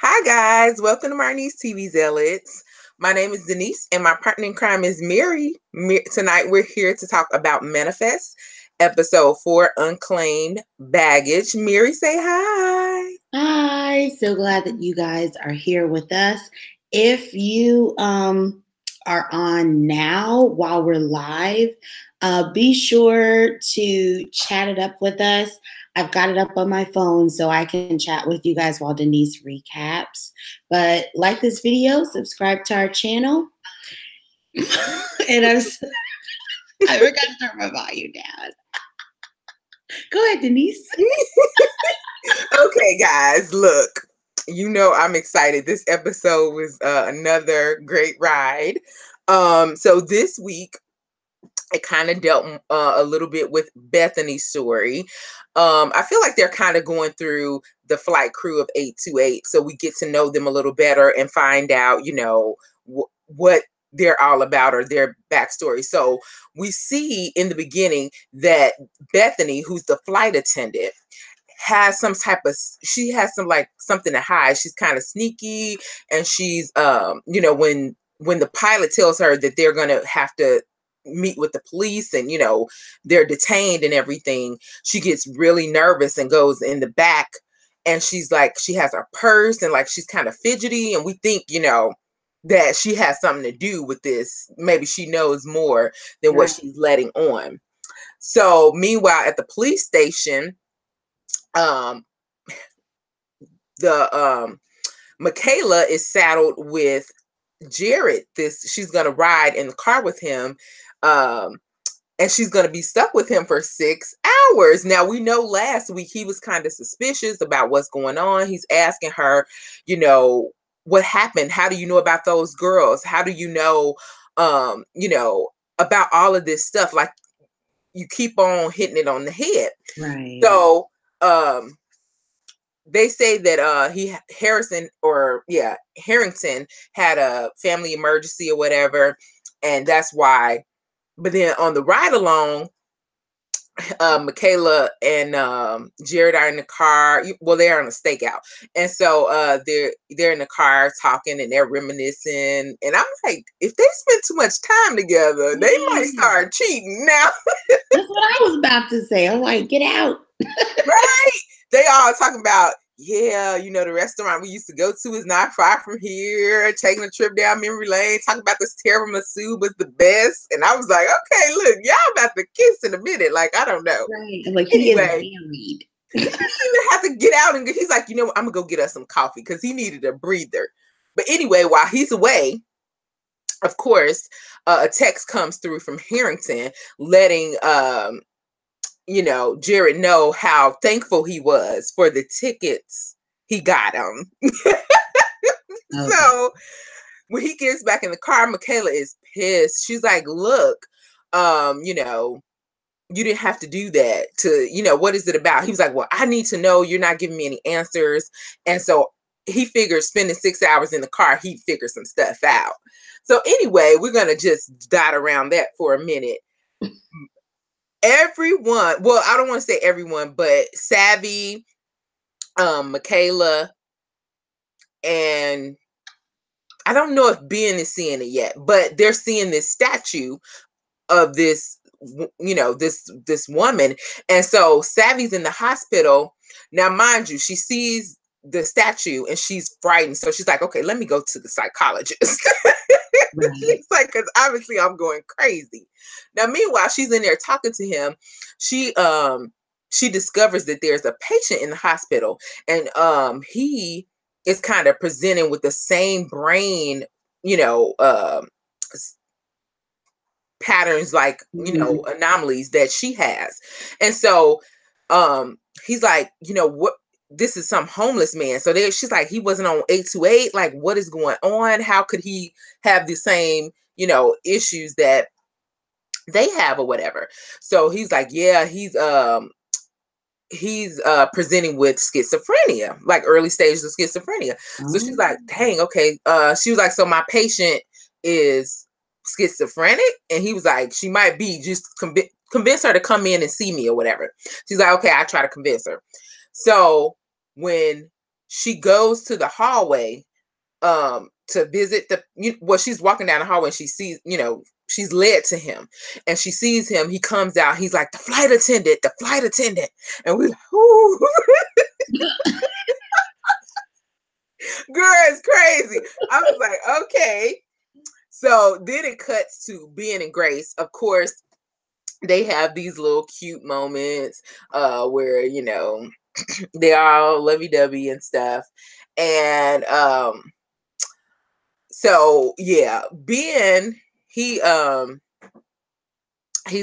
Hi, guys. Welcome to Marnie's TV Zealots. My name is Denise, and my partner in crime is Mary. Tonight, we're here to talk about Manifest, episode 4, Unclaimed Baggage. Mary, say hi. Hi, so glad that you guys are here with us. If you are on now while we're live, be sure to chat it up with us. I've got it up on my phone so I can chat with you guys while Denise recaps. But like this video, subscribe to our channel. And I forgot to turn my volume down. Go ahead, Denise. Okay, guys, look. You know I'm excited. This episode was another great ride. So this week, it kind of dealt a little bit with Bethany's story. I feel like they're kind of going through the flight crew of 828, so we get to know them a little better and find out, what they're all about or their backstory. So we see in the beginning that Bethany, who's the flight attendant, has something to hide. She's kind of sneaky, and she's when the pilot tells her that they're gonna have to meet with the police and they're detained and everything, she gets really nervous and goes in the back, and she's like, she has her purse and like she's kind of fidgety, and we think that she has something to do with this. Maybe she knows more than what she's letting on. So meanwhile at the police station, Michaela is saddled with Jared. She's gonna ride in the car with him, and she's gonna be stuck with him for 6 hours. Now we know last week he was kind of suspicious about what's going on. He's asking her, what happened? How do you know about those girls? How do you know, about all of this stuff? Like, you keep on hitting it on the head. Right. So they say that Harrington had a family emergency or whatever, and that's why. But then on the ride along, Michaela and Jared are in the car. Well, they're on a stakeout, and so they're in the car talking and they're reminiscing. And I'm like, if they spend too much time together, they might start cheating. Now, that's what I was about to say. I'm like, get out. Right? They all talking about, the restaurant we used to go to is not far from here. Taking a trip down memory lane, talking about this tiramisu was the best. And I was like, okay, look, y'all about to kiss in a minute. Like, I don't know. Right. I'm like, he is married. He didn't have to get out, and he's like, I'm gonna go get us some coffee because he needed a breather. But anyway, while he's away, of course, a text comes through from Harrington letting Jared know how thankful he was for the tickets he got him. Okay. So when he gets back in the car, Michaela is pissed. She's like, look, you didn't have to do that to, what is it about? He was like, well, I need to know. You're not giving me any answers. And so he figured spending 6 hours in the car, he'd figure some stuff out. So anyway, we're going to just dot around that for a minute. Everyone, well, I don't want to say everyone, but Savvy, Michaela, and I don't know if Ben is seeing it yet, but they're seeing this statue of this, this woman. And so Savvy's in the hospital. Now, mind you, she sees the statue and she's frightened. So she's like, okay, let me go to the psychologist. Right. It's like, because obviously I'm going crazy. Now, meanwhile, she's in there talking to him. She discovers that there's a patient in the hospital, and he is kind of presenting with the same brain, patterns, like, anomalies that she has. And so he's like, what? This is some homeless man. So she's like, he wasn't on 828. Like, what is going on? How could he have the same, issues that they have or whatever? So he's like, yeah, he's presenting with schizophrenia, like early stages of schizophrenia. So she's like, dang, okay. She was like, so my patient is schizophrenic? And he was like, she might be. Just convince her to come in and see me or whatever. She's like, okay, I try to convince her. So when she goes to the hallway to visit she's walking down the hallway and she sees, she's led to him and she sees him. He comes out. He's like, the flight attendant. And we're like, ooh. Girl, it's crazy. I was like, okay. So then it cuts to Ben and Grace. Of course, they have these little cute moments where, they're all lovey-dovey and stuff. And so yeah, Ben, he's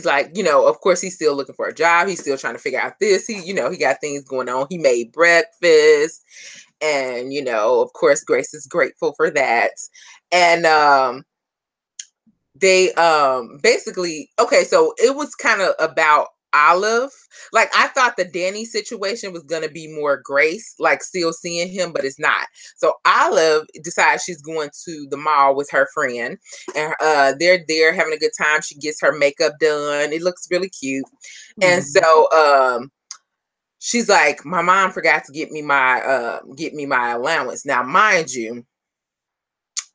like, of course he's still looking for a job. He's still trying to figure out this. He got things going on. He made breakfast. And, of course, Grace is grateful for that. And they basically, okay, so it was kind of about Olive. Like, I thought the Danny situation was going to be more Grace, like still seeing him, but it's not. So Olive decides she's going to the mall with her friend, and they're there having a good time. She gets her makeup done. It looks really cute. Mm-hmm. And so she's like, my mom forgot to get me my allowance. Now, mind you,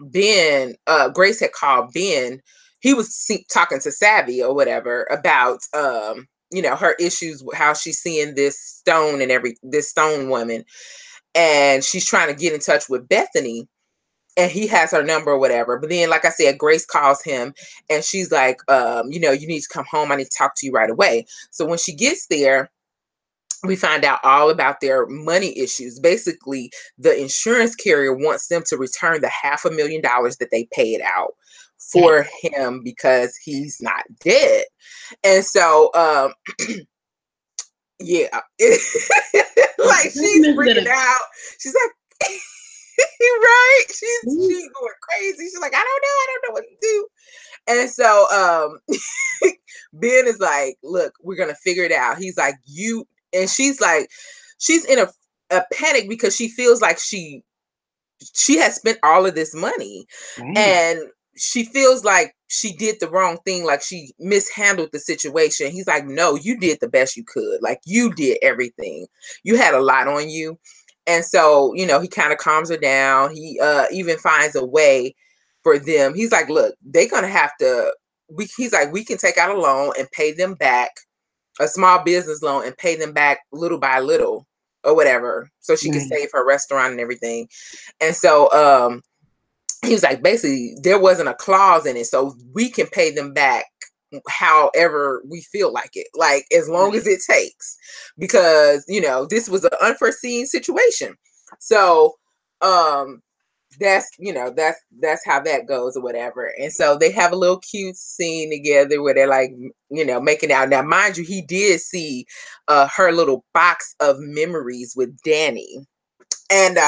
Ben, Grace had called Ben. He was talking to Savvy or whatever about her issues, how she's seeing this stone woman, and she's trying to get in touch with Bethany, and he has her number or whatever. But then, like I said, Grace calls him and she's like, you need to come home. I need to talk to you right away. So when she gets there, we find out all about their money issues. Basically, the insurance carrier wants them to return the $500,000 that they paid out for him because he's not dead. And so, yeah, like she's freaking out. She's like, right? She's going crazy. She's like, I don't know what to do. And so Ben is like, look, we're gonna figure it out. He's like, and she's like, she's in a panic because she feels like she has spent all of this money, and she feels like she did the wrong thing, like she mishandled the situation. He's like, no, you did the best you could. Like, you did everything. You had a lot on you. And so, he kind of calms her down. He even finds a way for them. He's like, look, they're going to have to, he's like, we can take out a loan and pay them back, a small business loan, and pay them back little by little or whatever, so she can save her restaurant and everything. And so he was like, basically, there wasn't a clause in it, so we can pay them back however we feel like it, like as long as it takes, because this was an unforeseen situation. So that's how that goes or whatever. And so they have a little cute scene together where they're like, making out. Now, mind you, he did see her little box of memories with Danny. And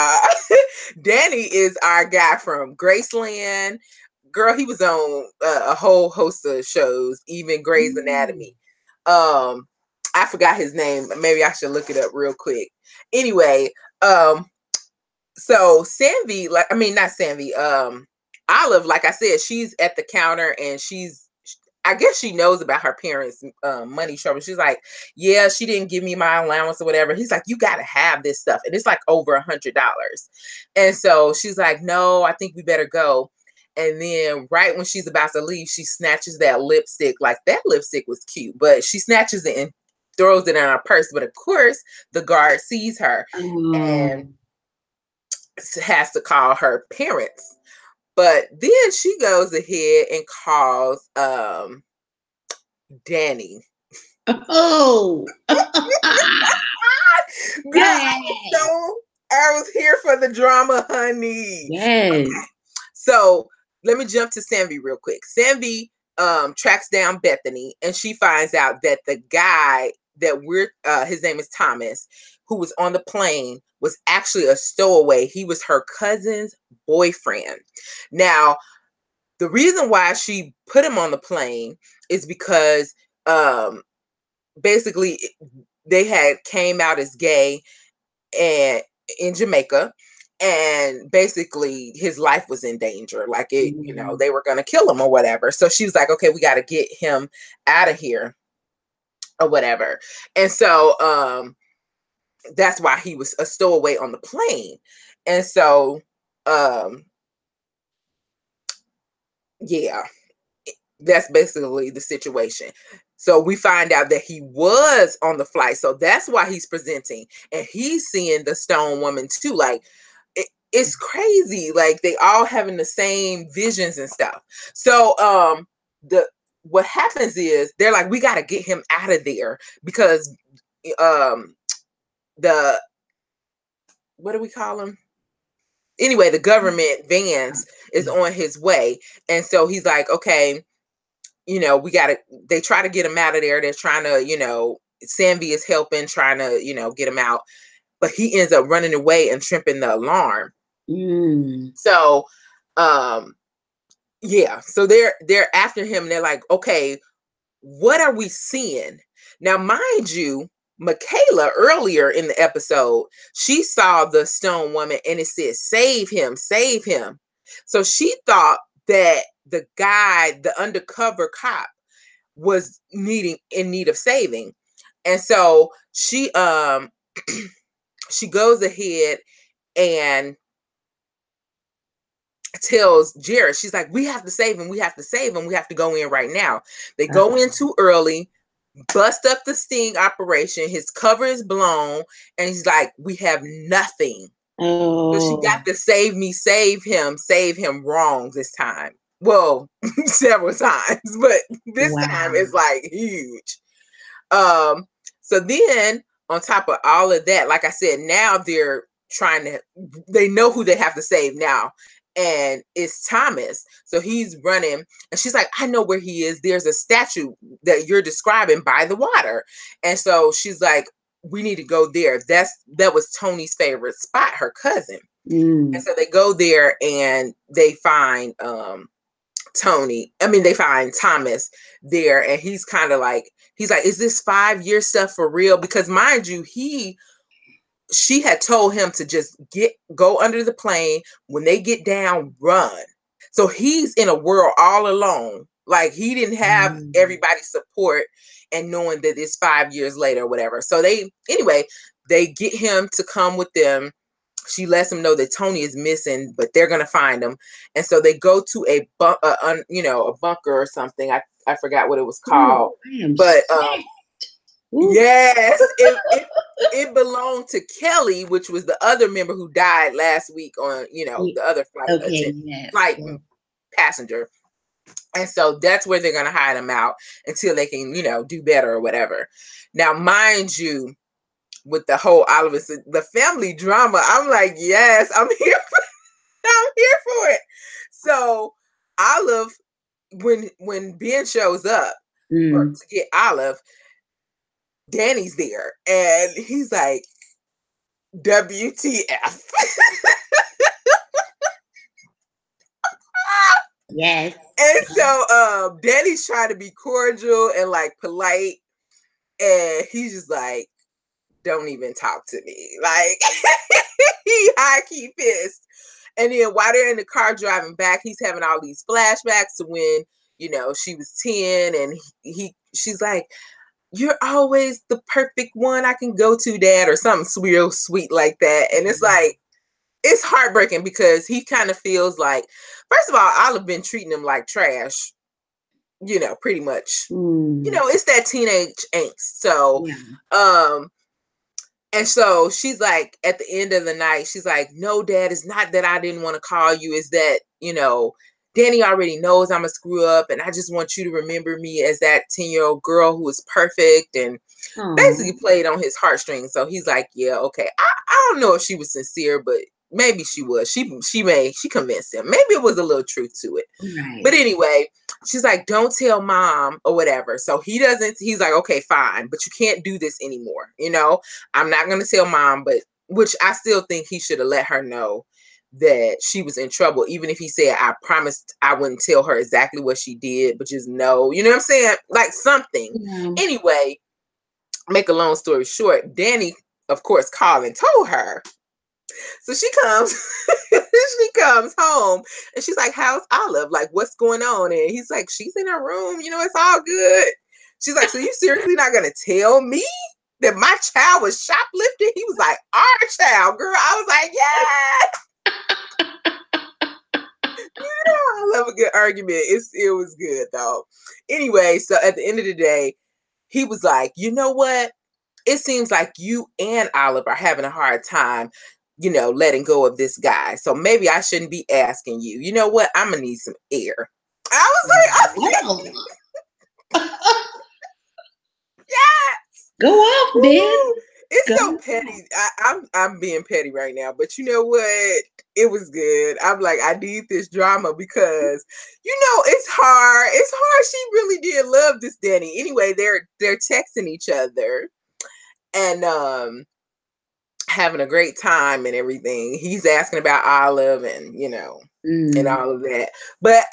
Danny is our guy from Graceland. Girl, he was on a whole host of shows, even Grey's Anatomy. I forgot his name. Maybe I should look it up real quick. Anyway, so Sanvi, Olive, like I said, she's at the counter and I guess she knows about her parents' money trouble. She's like, yeah, she didn't give me my allowance or whatever. He's like, you got to have this stuff. And it's like over $100. And so she's like, no, I think we better go. And then right when she's about to leave, she snatches that lipstick. Like, that lipstick was cute, but she snatches it and throws it in her purse. But of course, the guard sees her and has to call her parents. But then she goes ahead and calls Danny. Oh. Girl, I was here for the drama, honey. Yes. So let me jump to Sanvi real quick. Sanvi tracks down Bethany, and she finds out that the guy that his name is Thomas, who was on the plane, was actually a stowaway. He was her cousin's boyfriend. Now, the reason why she put him on the plane is because basically they had came out as gay and in Jamaica, and basically his life was in danger. Like, it, they were going to kill him or whatever. So she was like, okay, we got to get him out of here or whatever. And so that's why he was a stowaway on the plane. And so, yeah, that's basically the situation. So we find out that he was on the flight. So that's why he's presenting. And he's seeing the stone woman too. Like, it's crazy. Like, they all having the same visions and stuff. So what happens is they're like, we got to get him out of there, because the, what do we call him? Anyway, the government Vance is on his way. And so he's like, okay, they try to get him out of there. They're trying to, Sanvi is helping, trying to, get him out. But he ends up running away and tripping the alarm. So, yeah. So they're after him. They're like, okay, what are we seeing? Now, mind you, Michaela earlier in the episode, she saw the stone woman and it said, save him, save him. So she thought that the guy, the undercover cop, was in need of saving. And so she she goes ahead and tells Jared, she's like, we have to save him, we have to save him, we have to go in right now. They go in too early, bust up the sting operation, his cover is blown, and he's like, we have nothing. So she got to save him wrong this time. Well, several times, but this time it's like huge. So then on top of all of that, like I said, now they know who they have to save now. And it's Thomas. So he's running, and she's like, I know where he is. There's a statue that you're describing by the water. And so she's like, we need to go there. That was Tony's favorite spot, her cousin. And so they go there and they find they find Thomas there, and he's kind of like, is this 5-year stuff for real? Because mind you, she had told him to just go under the plane. When they get down, run. So he's in a world all alone. Like, he didn't have everybody's support, and knowing that it's 5 years later or whatever. So they get him to come with them. She lets him know that Tony is missing, but they're going to find him. And so they go to a bunker or something. I forgot what it was called. But yes, it belonged to Kelly, which was the other member who died last week on, the other flight passenger. And so that's where they're going to hide him out until they can, do better or whatever. Now, mind you, with the whole Oliver, the family drama, I'm like, yes, I'm here for it. So Olive, when Ben shows up to get Olive, Danny's there, and he's like, WTF. Yes. And so Danny's trying to be cordial and like polite, and he's just like, don't even talk to me. Like, he high-key pissed. And then while they're in the car driving back, he's having all these flashbacks to when, she was 10, and she's like, you're always the perfect one I can go to, Dad, or something real sweet like that. And it's like, it's heartbreaking, because he kind of feels like, first of all, Olive been treating him like trash, pretty much. It's that teenage angst. So, and so she's like, at the end of the night, she's like, no, Dad, it's not that I didn't want to call you. It's that, Danny already knows I'm a screw up, and I just want you to remember me as that 10-year-old girl who was perfect, and basically played on his heartstrings. So he's like, yeah, okay. I don't know if she was sincere, but maybe she was. She convinced him. Maybe it was a little truth to it. Right. But anyway, she's like, don't tell Mom or whatever. So he's like, okay, fine, but you can't do this anymore. I'm not going to tell Mom, but which I still think he should have let her know that she was in trouble, even if he said, I promised I wouldn't tell her exactly what she did, but just know, you know what I'm saying? Like something. Yeah. Anyway, make a long story short, Danny, of course, called and told her. So she comes home, and she's like, how's Olive? Like, what's going on? And he's like, she's in her room, it's all good. She's like, so you seriously not going to tell me? that my child was shoplifting? He was like, our child, girl. I was like, yeah. I love a good argument. It was good though. Anyway, so at the end of the day, he was like, you know what? It seems like you and Olive are having a hard time, letting go of this guy. So maybe I shouldn't be asking you. You know what? I'm gonna need some air. I was like, yes. Go off, Ben. It's so petty. I'm being petty right now, but you know what? It was good. I'm like, I need this drama because it's hard. It's hard. She really did love this Danny. Anyway, they're texting each other and having a great time and everything. He's asking about Olive and and all of that. But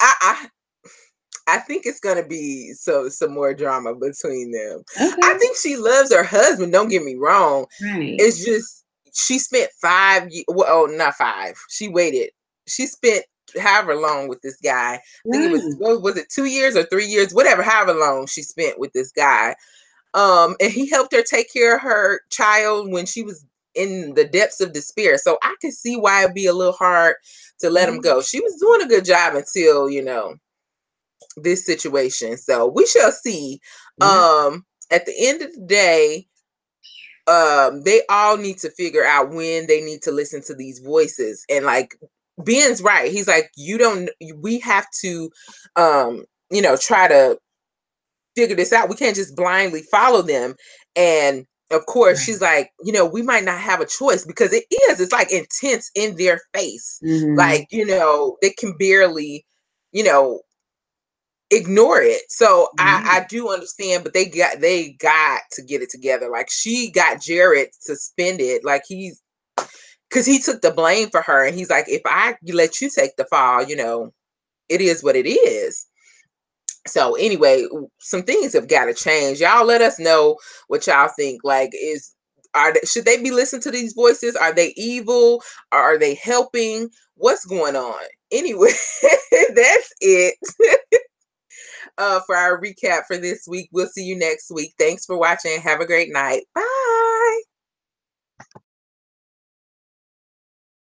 I think it's gonna be some more drama between them. Okay. I think she loves her husband. Don't get me wrong. Right. It's just she spent 5 years. Well, not 5. She waited. She spent however long with this guy. I think it was it 2 years or 3 years, whatever. However long she spent with this guy. And he helped her take care of her child when she was in the depths of despair. So I can see why it'd be a little hard to let him go. She was doing a good job until this situation. So we shall see. At the end of the day, they all need to figure out when they need to listen to these voices. And like Ben's right. He's like, we have to try to figure this out. We can't just blindly follow them. And of course, she's like, we might not have a choice because it's like intense in their face. Like, they can barely, ignore it. So I do understand, but they got to get it together. Like she got Jared suspended, like because he took the blame for her, and he's like, if I let you take the fall, it is what it is. So anyway, some things have got to change. Y'all let us know what y'all think. Like, should they be listening to these voices? Are they evil? Or are they helping? What's going on? Anyway, that's it. For our recap for this week. We'll see you next week. Thanks for watching. Have a great night. Bye.